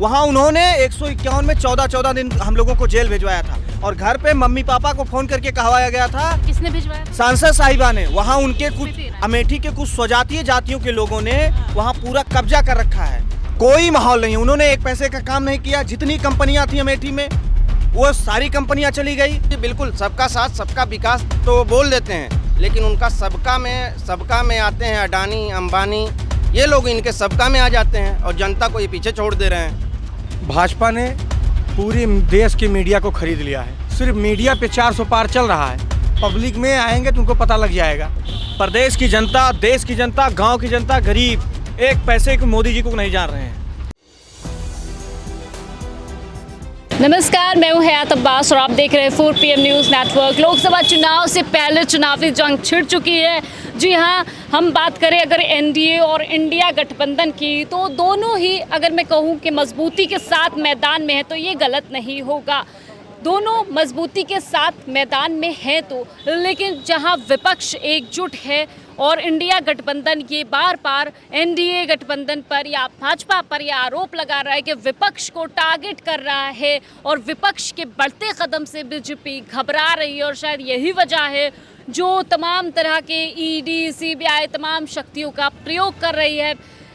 वहाँ उन्होंने 151 में 14 दिन हम लोगों को जेल भिजवाया था और घर पे मम्मी पापा को फोन करके कहवाया गया था। किसने भिजवाया? सांसद साहिबा ने। वहाँ उनके कुछ अमेठी के कुछ स्वजातीय जातियों के लोगों ने वहाँ पूरा कब्जा कर रखा है। कोई माहौल नहीं, उन्होंने एक पैसे का काम नहीं किया। जितनी कंपनियां थी अमेठी में वो सारी कंपनियां चली गई। बिल्कुल सबका साथ सबका विकास तो बोल देते हैं, लेकिन उनका सबका में आते हैं अडानी अंबानी, ये लोग इनके सबका में आ जाते हैं और जनता को ये पीछे छोड़ दे रहे हैं। भाजपा ने पूरी देश की मीडिया को खरीद लिया है। सिर्फ मीडिया पे 400 पार चल रहा है। पब्लिक में आएंगे तो उनको पता लग जाएगा। प्रदेश की जनता, देश की जनता, गांव की जनता, गरीब एक पैसे को मोदी जी को नहीं जान रहे हैं। नमस्कार, मैं हूं हयात अब्बास और आप देख रहे हैं 4 PM न्यूज़ नेटवर्क। लोकसभा चुनाव से पहले चुनावी जंग छिड़ चुकी है। जी हां, हम बात करें अगर एनडीए और इंडिया गठबंधन की, तो दोनों ही अगर मैं कहूं कि मजबूती के साथ मैदान में है तो ये गलत नहीं होगा। दोनों मजबूती के साथ मैदान में है तो, लेकिन जहां विपक्ष एकजुट है और इंडिया गठबंधन ये बार बार एनडीए गठबंधन पर या भाजपा पर यह आरोप लगा रहा है कि विपक्ष को टारगेट कर रहा है और विपक्ष के बढ़ते कदम से बीजेपी घबरा रही है और शायद यही वजह है जो तमाम तरह के ईडी, सीबीआई तमाम शक्तियों का प्रयोग कर रही है।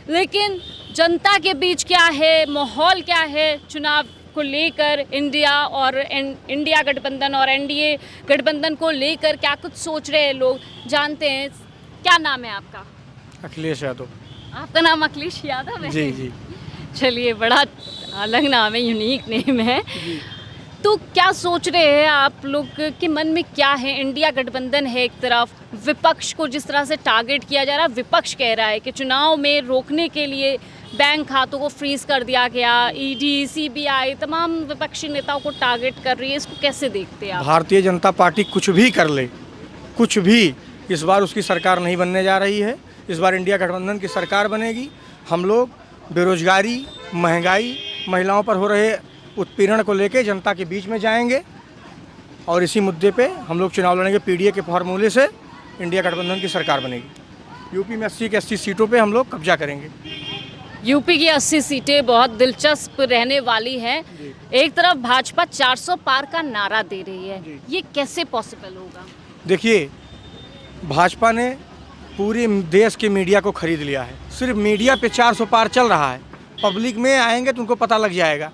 लेकिन जनता के बीच क्या है, माहौल क्या है चुनाव को लेकर, इंडिया गठबंधन और एनडीए गठबंधन को लेकर क्या कुछ सोच रहे हैं लोग, जानते हैं। क्या नाम है आपका? अखिलेश यादव। आपका नाम अखिलेश यादव है? जी जी। चलिए, बड़ा अलग नाम है, यूनिक नेम है। तो क्या सोच रहे हैं आप लोग के मन में क्या है? इंडिया गठबंधन है एक तरफ, विपक्ष को जिस तरह से टारगेट किया जा रहा है, विपक्ष कह रहा है कि चुनाव में रोकने के लिए बैंक खातों को फ्रीज कर दिया गया, ईडी, सीबीआई तमाम विपक्षी नेताओं को टारगेट कर रही है। इसको कैसे देखते हैं आप? भारतीय जनता पार्टी कुछ भी कर ले, कुछ भी, इस बार उसकी सरकार नहीं बनने जा रही है। इस बार इंडिया गठबंधन की सरकार बनेगी। हम लोग बेरोजगारी, महंगाई, महिलाओं पर हो रहे उत्पीड़न को लेकर जनता के बीच में जाएंगे और इसी मुद्दे पे हम लोग चुनाव लड़ेंगे। पीडीए के फॉर्मूले से इंडिया गठबंधन की सरकार बनेगी। यूपी में 80 के 80 सीटों पे हम लोग कब्जा करेंगे। यूपी की 80 सीटें बहुत दिलचस्प रहने वाली हैं। एक तरफ भाजपा 400 पार का नारा दे रही है, ये कैसे पॉसिबल होगा? देखिए, भाजपा ने पूरी देश की मीडिया को खरीद लिया है। सिर्फ मीडिया पे 400 पार चल रहा है। पब्लिक में आएंगे तो उनको पता लग जाएगा।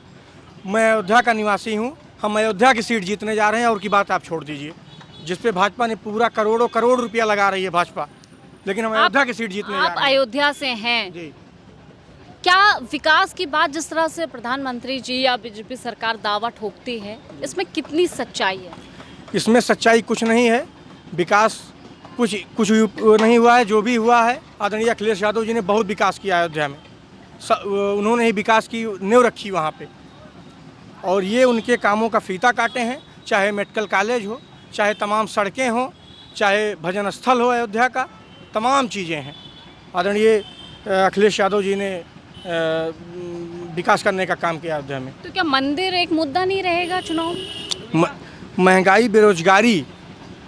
मैं अयोध्या का निवासी हूँ। हम अयोध्या की सीट जीतने जा रहे हैं और की बात आप छोड़ दीजिए, जिस पे भाजपा ने पूरा करोड़ रुपया लगा रही है भाजपा, लेकिन हम अयोध्या की सीट जीतने जा रहे हैं। आप अयोध्या से हैं जी। क्या विकास की बात जिस तरह से प्रधानमंत्री जी या बीजेपी सरकार दावा ठोकती है, इसमें कितनी सच्चाई है? इसमें सच्चाई कुछ नहीं है। विकास कुछ नहीं हुआ है। जो भी हुआ है, आदरणीय अखिलेश यादव जी ने बहुत विकास किया अयोध्या में। उन्होंने ही विकास की नींव रखी वहाँ पे और ये उनके कामों का फीता काटे हैं। चाहे मेडिकल कॉलेज हो, चाहे तमाम सड़कें हों, चाहे भजन स्थल हो, अयोध्या का तमाम चीज़ें हैं। आदरणीय अखिलेश यादव जी ने विकास करने का काम किया अयोध्या में। तो क्या मंदिर एक मुद्दा नहीं रहेगा चुनाव? महंगाई, बेरोजगारी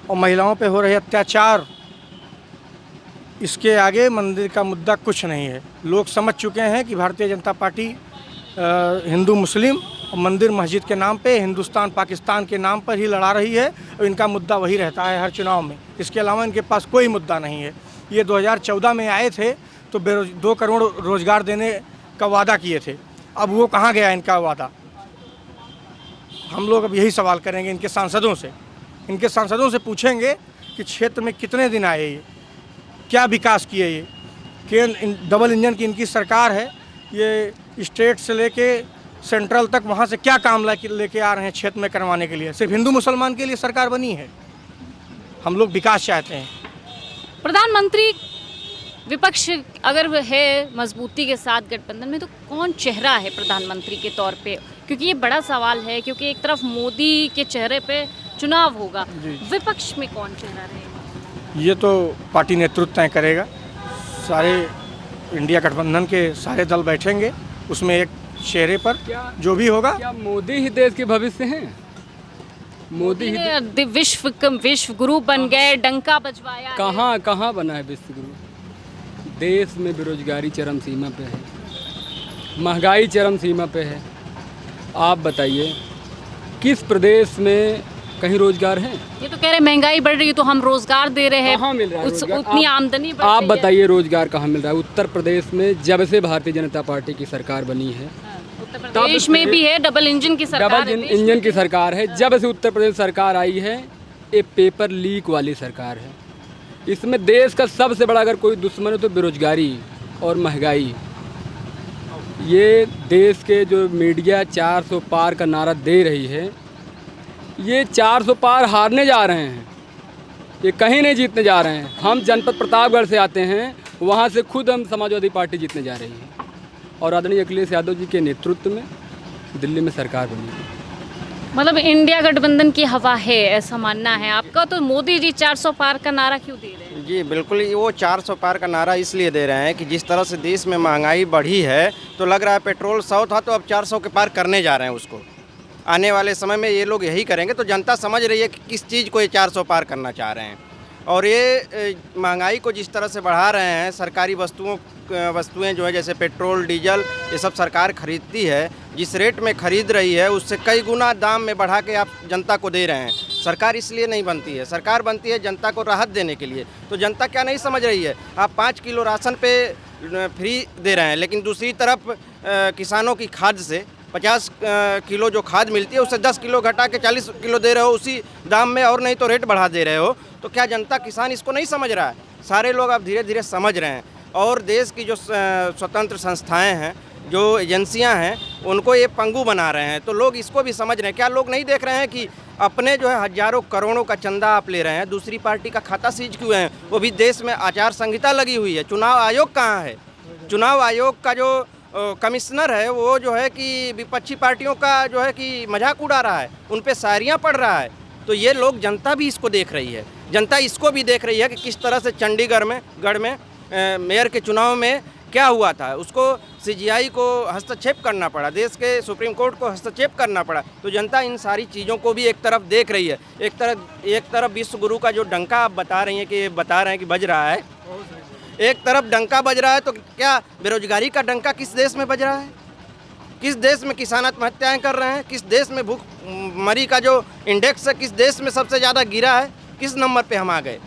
और महिलाओं पे हो रहे अत्याचार, इसके आगे मंदिर का मुद्दा कुछ नहीं है। लोग समझ चुके हैं कि भारतीय जनता पार्टी हिंदू मुस्लिम और मंदिर मस्जिद के नाम पे, हिंदुस्तान पाकिस्तान के नाम पर ही लड़ा रही है और इनका मुद्दा वही रहता है हर चुनाव में। इसके अलावा इनके पास कोई मुद्दा नहीं है। ये 2014 में आए थे तो 2 करोड़ रोजगार देने का वादा किए थे। अब वो कहाँ गया इनका वादा? हम लोग अब यही सवाल करेंगे इनके सांसदों से। इनके सांसदों से पूछेंगे कि क्षेत्र में कितने दिन आए, ये क्या विकास किए। ये डबल इंजन की इनकी सरकार है। ये स्टेट से लेके सेंट्रल तक वहाँ से क्या काम लेके आ रहे हैं क्षेत्र में करवाने के लिए? सिर्फ हिंदू मुसलमान के लिए सरकार बनी है। हम लोग विकास चाहते हैं। प्रधानमंत्री विपक्ष अगर है मजबूती के साथ गठबंधन में, तो कौन चेहरा है प्रधानमंत्री के तौर पे? क्योंकि ये बड़ा सवाल है, क्योंकि एक तरफ मोदी के चेहरे पे चुनाव होगा, विपक्ष में कौन चेहरा रहेगा? ये तो पार्टी नेतृत्व तय करेगा। सारे इंडिया गठबंधन के सारे दल बैठेंगे, उसमें एक चेहरे पर जो भी होगा। क्या मोदी ही देश के भविष्य हैं? मोदी ही विश्व गुरु बन गए, डंका बजवाया। कहाँ बना है विश्व गुरु? देश में बेरोजगारी चरम सीमा पे है। महंगाई चरम सीमा पे है। आप बताइए किस प्रदेश में कहीं रोजगार है? ये तो कह रहे महंगाई बढ़ रही है तो हम रोजगार दे रहे हैं, कहाँ मिल रहा है रोजगार? उतनी आमदनी बढ़ आप रही है। बताइए रोजगार कहाँ मिल रहा है? उत्तर प्रदेश में जब से भारतीय जनता पार्टी की सरकार बनी है, उत्तर प्रदेश में भी है, डबल इंजन की सरकार डबल है, देश इंजन में की सरकार है। जब से उत्तर प्रदेश सरकार आई है, ये पेपर लीक वाली सरकार है। इसमें देश का सबसे बड़ा अगर कोई दुश्मन है तो बेरोजगारी और महंगाई। ये देश के जो मीडिया 400 पार का नारा दे रही है, ये 400 पार हारने जा रहे हैं, ये कहीं नहीं जीतने जा रहे हैं। हम जनपद प्रतापगढ़ से आते हैं, वहाँ से खुद हम समाजवादी पार्टी जीतने जा रही है और आदरणीय अखिलेश यादव जी के नेतृत्व में दिल्ली में सरकार बनी है। मतलब इंडिया गठबंधन की हवा है, ऐसा मानना है आपका। तो मोदी जी 400 पार का नारा क्यों दे रहे हैं? जी बिल्कुल, वो 400 पार का नारा इसलिए दे रहे हैं कि जिस तरह से देश में महंगाई बढ़ी है तो लग रहा है पेट्रोल 100 था तो अब 400 के पार करने जा रहे हैं उसको। आने वाले समय में ये लोग यही करेंगे, तो जनता समझ रही है कि किस चीज़ को ये 400 पार करना चाह रहे हैं। और ये महंगाई को जिस तरह से बढ़ा रहे हैं, सरकारी वस्तुएं जो है जैसे पेट्रोल डीजल ये सब सरकार खरीदती है, जिस रेट में खरीद रही है उससे कई गुना दाम में बढ़ा के आप जनता को दे रहे हैं। सरकार इसलिए नहीं बनती है, सरकार बनती है जनता को राहत देने के लिए। तो जनता क्या नहीं समझ रही है? आप 5 किलो राशन पे फ्री दे रहे हैं, लेकिन दूसरी तरफ किसानों की खाद से 50 किलो जो खाद मिलती है उससे 10 किलो घटा के 40 किलो दे रहे हो उसी दाम में, और नहीं तो रेट बढ़ा दे रहे हो। तो क्या जनता किसान इसको नहीं समझ रहा है? सारे लोग अब धीरे धीरे समझ रहे हैं। और देश की जो स्वतंत्र संस्थाएं हैं, जो एजेंसियां हैं, उनको ये पंगु बना रहे हैं। तो लोग इसको भी समझ रहे हैं। क्या लोग नहीं देख रहे हैं कि अपने जो है हजारों करोड़ों का चंदा आप ले रहे हैं, दूसरी पार्टी का खाता सीज क्यों है? वो भी देश में आचार संहिता लगी हुई है। चुनाव आयोग कहाँ है? चुनाव आयोग का जो कमिश्नर है वो जो है कि विपक्षी पार्टियों का जो है कि मजाक उड़ा रहा है, उन पे शायरियाँ पढ़ रहा है। तो ये लोग, जनता भी इसको देख रही है। जनता इसको भी देख रही है कि किस तरह से चंडीगढ़ में मेयर के चुनाव में क्या हुआ था। उसको सीजीआई को हस्तक्षेप करना पड़ा, देश के सुप्रीम कोर्ट को हस्तक्षेप करना पड़ा। तो जनता इन सारी चीज़ों को भी एक तरफ देख रही है। एक तरफ विश्व गुरु का जो डंका आप बता रही हैं कि बता रहे हैं कि बज रहा है, एक तरफ डंका बज रहा है, तो क्या बेरोजगारी का डंका किस देश में बज रहा है? किस देश में किसान आत्महत्याएं कर रहे हैं? किस देश में भूखमरी का जो इंडेक्स है, किस देश में सबसे ज़्यादा गिरा है? किस नंबर पे हम आ गए?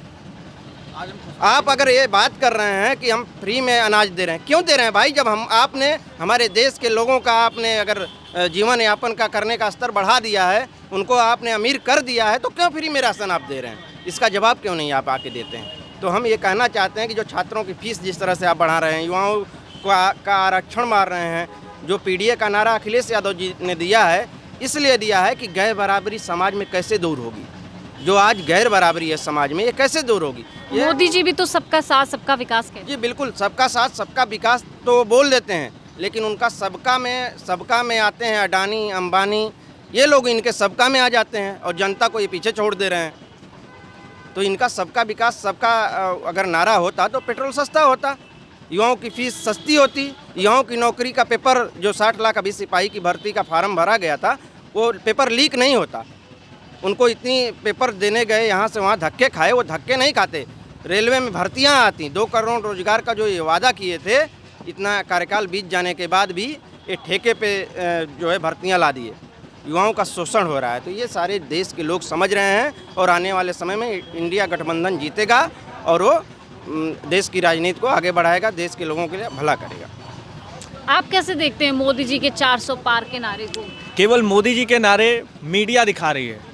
आप अगर ये बात कर रहे हैं कि हम फ्री में अनाज दे रहे हैं, क्यों दे रहे हैं भाई? जब आपने हमारे देश के लोगों का आपने अगर जीवन यापन का करने का स्तर बढ़ा दिया है, उनको आपने अमीर कर दिया है, तो क्यों फ्री में राशन आप दे रहे हैं? इसका जवाब क्यों नहीं आप आके देते हैं? तो हम ये कहना चाहते हैं कि जो छात्रों की फीस जिस तरह से आप बढ़ा रहे हैं, युवाओं का आरक्षण मार रहे हैं, जो पीडीए का नारा अखिलेश यादव जी ने दिया है, इसलिए दिया है कि गैर बराबरी समाज में कैसे दूर होगी। जो आज गैर बराबरी है समाज में, ये कैसे दूर होगी? मोदी जी भी तो सबका साथ सबका विकास कहते हैं। जी बिल्कुल, सबका साथ सबका विकास तो बोल देते हैं, लेकिन उनका सबका में आते हैं अडानी अंबानी, ये लोग इनके सबका में आ जाते हैं और जनता को ये पीछे छोड़ दे रहे हैं। तो इनका सबका विकास सबका अगर नारा होता तो पेट्रोल सस्ता होता, युवाओं की फीस सस्ती होती, युवाओं की नौकरी का पेपर जो 60 लाख अभी सिपाही की भर्ती का फार्म भरा गया था, वो पेपर लीक नहीं होता। उनको इतनी पेपर देने गए, यहाँ से वहाँ धक्के खाए, वो धक्के नहीं खाते। रेलवे में भर्तियाँ आती, 2 करोड़ रोजगार का जो ये वादा किए थे, इतना कार्यकाल बीत जाने के बाद भी ये ठेके पे जो है भर्तियाँ ला दिए। युवाओं का शोषण हो रहा है। तो ये सारे देश के लोग समझ रहे हैं और आने वाले समय में इंडिया गठबंधन जीतेगा और वो देश की राजनीति को आगे बढ़ाएगा, देश के लोगों के लिए भला करेगा। आप कैसे देखते हैं मोदी जी के 400 पार के नारे को? केवल मोदी जी के नारे मीडिया दिखा रही है।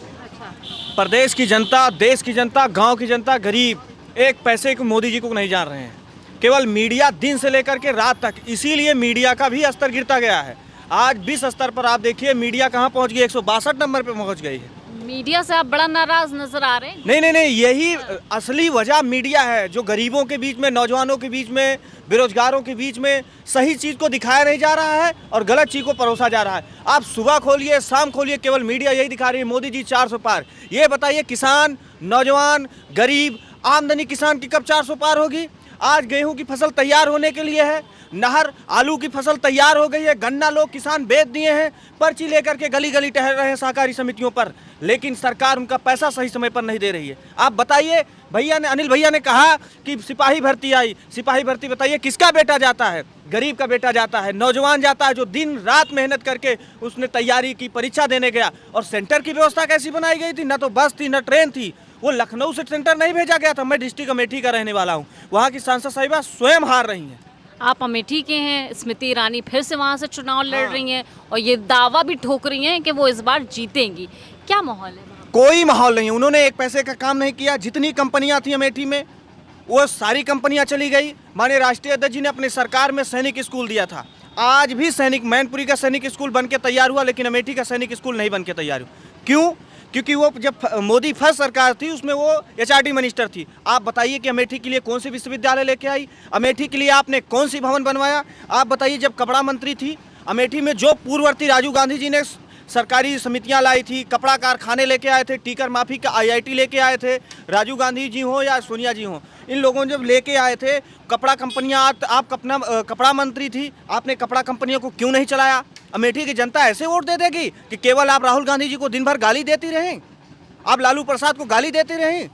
प्रदेश की जनता, देश की जनता, गांव की जनता, गरीब एक पैसे को मोदी जी को नहीं जान रहे हैं। केवल मीडिया दिन से लेकर के रात तक, इसीलिए मीडिया का भी स्तर गिरता गया है। आज 20 स्तर पर आप देखिए मीडिया कहाँ पहुँच गई, 162 नंबर पे पहुँच गई है। मीडिया से आप बड़ा नाराज नजर आ रहे हैं? नहीं, यही असली वजह मीडिया है, जो गरीबों के बीच में, नौजवानों के बीच में, बेरोजगारों के बीच में सही चीज़ को दिखाया नहीं जा रहा है और गलत चीज़ को परोसा जा रहा है। आप सुबह खोलिए, शाम खोलिए, केवल मीडिया यही दिखा रही है, मोदी जी 400 पार। ये बताइए किसान, नौजवान, गरीब, आमदनी किसान की कब 400 पार होगी? आज गेहूं की फसल तैयार होने के लिए है, नहर, आलू की फसल तैयार हो गई है, गन्ना लोग किसान बेच दिए हैं, पर्ची लेकर के गली गली टहल रहे हैं सहकारी समितियों पर, लेकिन सरकार उनका पैसा सही समय पर नहीं दे रही है। आप बताइए, भैया ने, अनिल भैया ने कहा कि सिपाही भर्ती आई, सिपाही भर्ती बताइए किसका बेटा जाता है? गरीब का बेटा जाता है, नौजवान जाता है जो दिन रात मेहनत करके उसने तैयारी की, परीक्षा देने गया। और सेंटर की व्यवस्था कैसी बनाई गई थी? न तो बस थी, न ट्रेन थी। वो लखनऊ से सेंटर नहीं भेजा गया था। मैं डिस्ट्रिक्ट अमेठी का रहने वाला हूँ, वहाँ की सांसद साहिबा स्वयं हार रही हैं। आप अमेठी के हैं, स्मृति ईरानी फिर से वहाँ से चुनाव लड़ रही हैं और ये दावा भी ठोक रही हैं कि वो इस बार जीतेंगी। क्या माहौल है वहाँ? कोई माहौल नहीं। उन्होंने एक पैसे का काम नहीं किया। जितनी कंपनियां थी अमेठी में वो सारी कंपनियां चली गई। माननीय राष्ट्रीय अध्यक्ष जी ने अपने सरकार में सैनिक स्कूल दिया था। आज भी सैनिक, मैनपुरी का सैनिक स्कूल बन के तैयार हुआ, लेकिन अमेठी का सैनिक स्कूल नहीं बन के तैयार हुआ। क्यों? क्योंकि वो जब मोदी फर्स्ट सरकार थी उसमें वो HRD मिनिस्टर थी। आप बताइए कि अमेठी के लिए कौन सी विश्वविद्यालय लेके आई? अमेठी के लिए आपने कौन सी भवन बनवाया? आप बताइए, जब कपड़ा मंत्री थी अमेठी में, जो पूर्ववर्ती राजीव गांधी जी ने सरकारी समितियां लाई थी, कपड़ा कारखाने लेके आए थे, टीकर माफी का IIT लेके आए थे, राजीव गांधी जी हो या सोनिया जी हो, इन लोगों ने जब लेके आए थे कपड़ा कंपनियां, आप अपना कपड़ा मंत्री थी, आपने कपड़ा कंपनियों को क्यों नहीं चलाया? अमेठी की जनता ऐसे वोट दे देगी कि केवल आप राहुल गांधी जी को दिन भर गाली देती रहें, आप लालू प्रसाद को गाली देते रहें?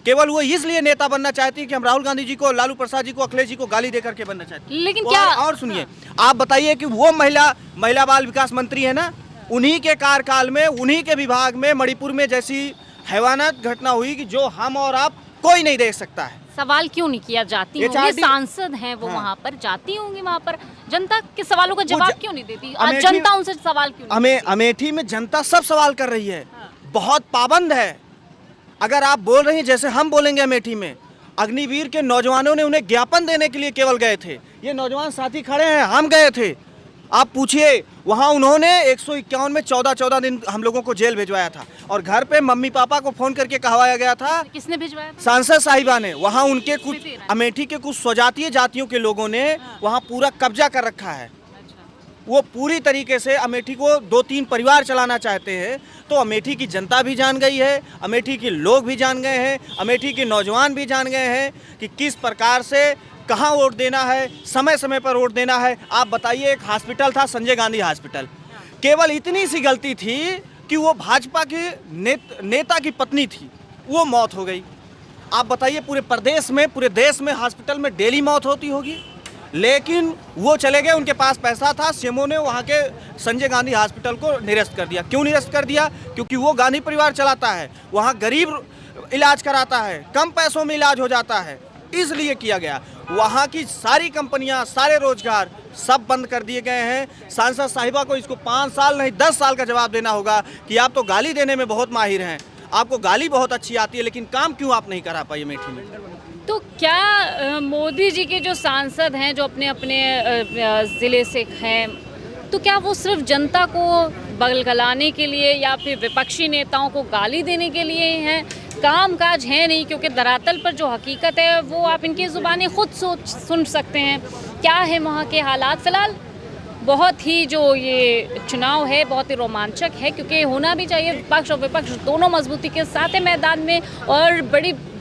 केवल वो इसलिए नेता बनना चाहती है कि हम राहुल गांधी जी को, लालू प्रसाद जी को, अखिलेश जी को गाली देकर के बनना चाहते हैं। लेकिन क्या और सुनिए, आप बताइए कि वो महिला बाल विकास मंत्री है ना, उन्हीं के कार्यकाल में, उन्हीं के विभाग में मणिपुर में जैसी हैवानात घटना हुई कि जो हम और आप कोई नहीं देख सकता है। सवाल क्यों नहीं किया? जाती होंगी, सांसद हैं वो, वहाँ पर जाती होंगी, वहाँ पर जनता के सवालों का जवाब क्यों नहीं देती? आज जनता उनसे सवाल क्यों नहीं? अमेठी में जनता सब सवाल कर रही है, बहुत पाबंद है। अगर आप बोल रही हैं जैसे हम बोलेंगे अमेठी में, अग्निवीर के नौजवानों ने उन्हें ज्ञापन देने के लिए केवल गए थे। ये नौजवान साथी खड़े हैं, हम गए थे। आप पूछिए, वहाँ उन्होंने 151 में 14 दिन हम लोगों को जेल भिजवाया था, और घर पे मम्मी पापा को फोन करके कहवाया गया था। किसने भिजवाया था? सांसद साहिबा ने। वहाँ उनके कुछ अमेठी के कुछ स्वजातीय जातियों के लोगों ने वहाँ पूरा कब्जा कर रखा है। वो पूरी तरीके से अमेठी को 2-3 परिवार चलाना चाहते हैं। तो अमेठी की जनता भी जान गई है, अमेठी के लोग भी जान गए हैं, अमेठी के नौजवान भी जान गए हैं कि किस प्रकार से कहाँ वोट देना है, समय समय पर वोट देना है। आप बताइए, एक हॉस्पिटल था संजय गांधी हॉस्पिटल, केवल इतनी सी गलती थी कि वो भाजपा के नेता की पत्नी थी, वो मौत हो गई। आप बताइए, पूरे प्रदेश में, पूरे देश में हॉस्पिटल में डेली मौत होती होगी, लेकिन वो चले गए, उनके पास पैसा था, सीएमओ ने वहाँ के संजय गांधी हॉस्पिटल को निरस्त कर दिया। क्यों निरस्त कर दिया? क्योंकि वो गांधी परिवार चलाता है, वहाँ गरीब इलाज कराता है, कम पैसों में इलाज हो जाता है, इसलिए किया गया। वहाँ की सारी कंपनियां, सारे रोजगार सब बंद कर दिए गए हैं। सांसद साहिबा को इसको 5 साल नहीं 10 साल का जवाब देना होगा कि आप तो गाली देने में बहुत माहिर हैं, आपको गाली बहुत अच्छी आती है, लेकिन काम क्यों आप नहीं करा पाई अमेठी में? तो क्या मोदी जी के जो सांसद हैं, जो अपने अपने ज़िले से हैं, तो क्या वो सिर्फ जनता को बगलगलाने के लिए या फिर विपक्षी नेताओं को गाली देने के लिए हैं? काम काज है नहीं, क्योंकि धरातल पर जो हकीकत है वो आप इनकी ज़ुबानी खुद सुन सकते हैं। क्या है वहाँ के हालात? फ़िलहाल बहुत ही जो ये चुनाव है बहुत ही रोमांचक है, क्योंकि होना भी चाहिए। पक्ष और विपक्ष दोनों मजबूती के साथ है मैदान में, और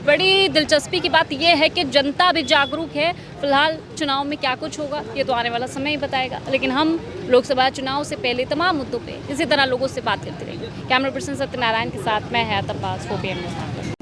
बड़ी दिलचस्पी की बात यह है कि जनता भी जागरूक है। फिलहाल चुनाव में क्या कुछ होगा ये तो आने वाला समय ही बताएगा, लेकिन हम लोकसभा चुनाव से पहले तमाम मुद्दों पे इसी तरह लोगों से बात करते रहेंगे। कैमरा पर्सन सत्यनारायण के साथ मैं हयात अब्बास, 4PM न्यूज़।